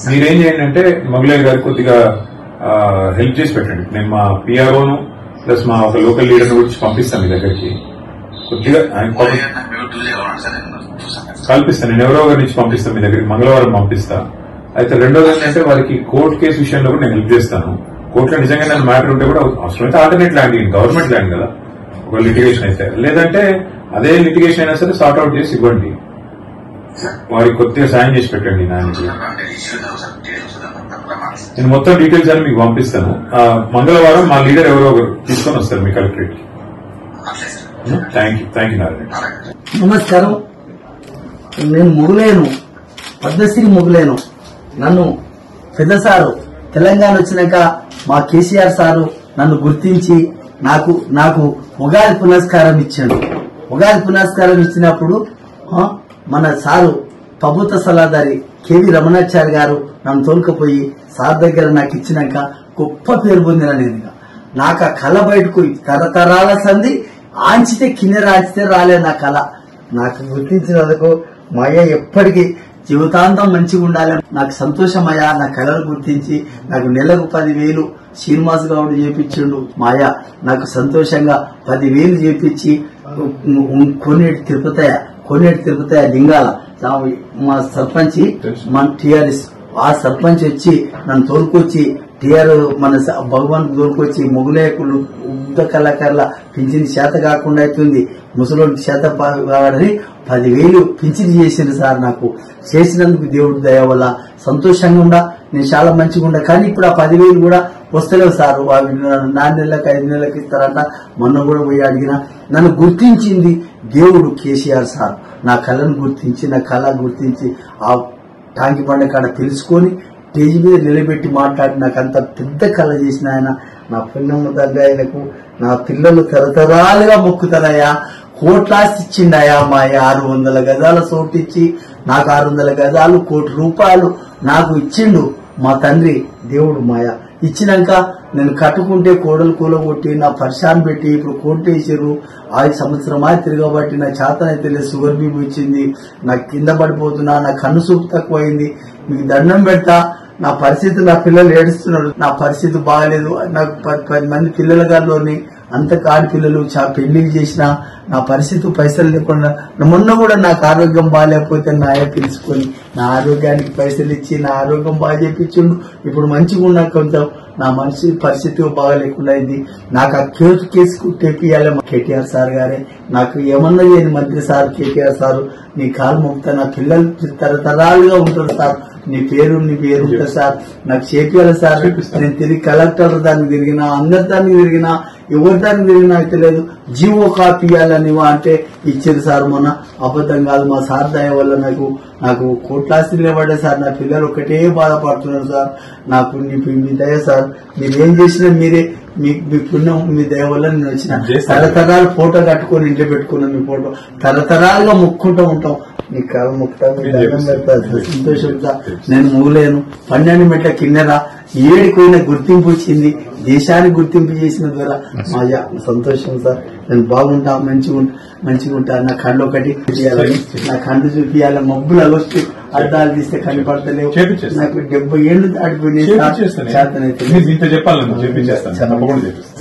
మీరేం చేయండి అంటే మొగలయ్య గారికి కొద్దిగా హెల్ప్ చేసి పెట్టండి. నేను మా పిఆర్ఓను ప్లస్ మా ఒక లోకల్ లీడర్ గురించి పంపిస్తాను మీ దగ్గరికి. కొద్దిగా కల్పిస్తాను. నేను ఎవరో ఒకరి నుంచి పంపిస్తాను మీ దగ్గరికి, మంగళవారం పంపిస్తా. అయితే రెండోది ఏంటంటే వారికి కోర్టు కేసు విషయంలో కూడా నేను హెల్ప్ చేస్తాను. కోర్టులో నిజంగా నేను మ్యాటర్ ఉంటే కూడా అవసరమైతే ఆల్టర్నేట్ ల్యాండ్, గవర్నమెంట్ ల్యాండ్ కదా ఒక లిటిగేషన్ అయితే, లేదంటే అదే లిటిగేషన్ అయినా సరే సార్ట్ అవుట్ చేసి ఇవ్వండి. వారికి కొద్దిగా సాయం చేసి పెట్టండి. నేను మొత్తం డీటెయిల్స్ అని మీకు పంపిస్తాను. మంగళవారం మా లీడర్ ఎవరో ఒకరు తీసుకొని వస్తారు మీ కలెక్టరేట్ కి. Thank you Narayana. నమస్కారం. నేను మొగులేను, పద్మశ్రీ మొగులేను. నన్ను పెద్ద సారు తెలంగాణ వచ్చినాక మా కేసీఆర్ సారు నన్ను గుర్తించి నాకు ఉగాది పునస్కారం ఇచ్చాడు. ఉగాది పునస్కారం ఇచ్చినప్పుడు మన సారు ప్రభుత్వ సలహాదారి కేవీ రమణాచారి గారు నన్ను తోలుకపోయి సార్ దగ్గర నాకు ఇచ్చినాక గొప్ప పేరు పొందిన నేను. నాకు ఆ కళ బయటకు తరతరాల సంది ఆంచితే కింద రాంచితే రాలే నా కళ. నాకు గుర్తించినందుకు మా అయ్య ఎప్పటికీ జీవితాంతం మంచిగా ఉండాలి. నాకు సంతోషమయ్యా. నా కళను గుర్తించి నాకు నెలకు 10,000 శ్రీనివాస్ గౌడ్ చేపించిండు మాయ. నాకు సంతోషంగా 10,000 చేపించి కొన్నేటి తిరుపతయ్య లింగాల మా సర్పంచ్ మన టీఆర్ఎస్ ఆ సర్పంచ్ వచ్చి నన్ను తోలుకొచ్చి టీఆర్ మన భగవాన్ తోలుకొచ్చి మొగులేకులు ఉద్ద కళాకారుల పింఛన్ చేత కాకుండా అవుతుంది, ముసలోడికి చేత కావాలని 10,000 పింఛన్ చేసిండు సార్. నాకు చేసినందుకు దేవుడి దయ వల్ల సంతోషంగా ఉండా, నేను చాలా మంచిగా ఉండా. కానీ ఇప్పుడు ఆ 10,000 కూడా వస్తలేవు సార్. 4 నెలలకు 5 నెలలకు ఇస్తారంట. మొన్న కూడా పోయి అడిగిన. నన్ను గుర్తించింది దేవుడు కేసీఆర్ సార్. నా కళను గుర్తించి నా కళ గుర్తించి ఆ టాంకి బండ కాడ తెలుసుకొని స్టేజ్ మీద నిలబెట్టి మాట్లాడి నాకు అంత పెద్ద కళ చేసిన ఆయన. నా పిల్లమ్మ తల్లి ఆయనకు నా పిల్లలు తరతరాలుగా మొక్కుతారయ్యా. కోట్లాస్తి ఇచ్చిండయా మా 600 గజాల చోటు ఇచ్చి నాకు 600 గజాలు ₹1,00,00,000 నాకు ఇచ్చిండు మా తండ్రి దేవుడు మాయ. ఇచ్చినాక నేను కట్టుకుంటే కోడలు కూలగొట్టి నా పరిశాన్ పెట్టి ఇప్పుడు కోర్టు వేసారు. 5 సంవత్సరమా తిరగబట్టి నా చేతనైతే షుగర్ బీపీ వచ్చింది. నాకు కింద పడిపోతున్నా, నా కన్ను చూపు తక్కువైంది. మీకు దండం పెడతా. నా పరిస్థితి, నా పిల్లలు ఏడుస్తున్నాడు, నా పరిస్థితి బాగాలేదు. నాకు 10 మంది పిల్లల గారిలోని అంత కాడి పిల్లలు పెళ్లికి చేసిన నా పరిస్థితి పైసలు లేకుండా. మొన్న కూడా నాకు ఆరోగ్యం బాగాలేకపోతే నాయ పిలుచుకొని నా ఆరోగ్యానికి పైసలు ఇచ్చి నా ఆరోగ్యం బాగా చేపించిండు. ఇప్పుడు మంచిగా ఉన్నా కొంచెం నా మనిషి పరిస్థితి బాగా లేకుండా అయింది. నాకు ఆ కేసు తెప్పియాలి కేటీఆర్ సార్ గారే. నాకు ఏమన్నా చేయని మంత్రి సార్ కేటీఆర్ సార్, నీ కాలు మొక్తా. నా పిల్లలు తరతరాలుగా ఉంటారు సార్. నీ పేరు ఉంటుంది సార్. నాకు చేపియాలి సార్. నేను తిరిగి కలెక్టర్ దానికి తిరిగినా, అందరి దానికి తిరిగినా, ఎవరి దానికి తిరిగినా అయితే లేదు. జీవో కాపీ ఇవ్వాలని అంటే ఇచ్చారు సార్. మొన్న అబద్ధం కాదు. మా సార్ దయ వల్ల నాకు కోట్లాస్తి నిలబడ్డా సార్. నా పిల్లలు ఒకటే బాధపడుతున్నారు సార్. నాకు మీ దయ సార్. మీరేం చేసినా మీరే, మీ పుణ్యం, మీ దయ వల్ల నేను వచ్చిన. తరతరాలు ఫోటో కట్టుకొని ఇంట్లో పెట్టుకున్నాను. మీ ఫోటో తరతరాలుగా మొక్కుంటూ ఉంటాం. నీ కాలం మొక్కుతా, సంతోషంగా. నేను మూలేను. 12 మెట్ల కిన్నెరా 7 గుర్తింపు వచ్చింది. దేశానికి గుర్తింపు చేసిన ద్వారా మా సంతోషం సార్. నేను బాగుంటా, మంచిగా ఉంటా. నా కళ్ళు ఒకటి నా కళ్ళు చూపియాలి. మబ్బులు అగొచ్చి అద్దాలు తీస్తే కళ్ళు పడతలేవు. నాకు 70 ఏళ్లు దాటిపోయినాయి.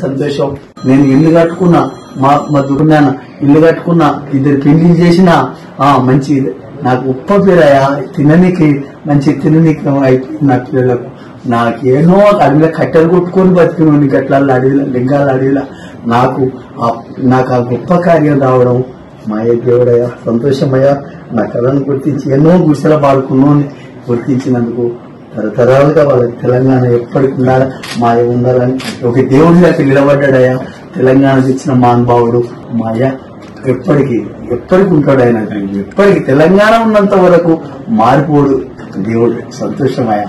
సంతోషం. నేను ఇల్లు కట్టుకున్నా, మా దుర్గాన ఇల్లు కట్టుకున్నా, 2 పెళ్లి చేసినా మంచి. నాకు ఉప్ప పేరయా తిననీకి తిననీకి అయిపోయింది. నా పిల్లలకు నాకేనో అడవిలో కట్టెలు కొట్టుకొని బతికిన గట్ల అడవిలో లింగాల అడవిలో నాకు ఆ గొప్ప కార్యం రావడం మాయ దేవుడయ్యా. సంతోషమయ్యా. నా కళను గుర్తించి ఎన్నో గుడిసెల పాడుకున్నాను. గుర్తించినందుకు తరతరాలుగా వాళ్ళకి తెలంగాణ ఎప్పటికి ఉండాలి, మాయ ఉండాలని ఒక దేవుడికి నిలబడ్డాడయ్యా. తెలంగాణకు ఇచ్చిన మహానుభావుడు మాయ ఎప్పటికీ ఉంటాడు ఆయన. ఎప్పటికీ తెలంగాణ ఉన్నంత వరకు మారిపోడు దేవుడు. సంతోషమయ్యా.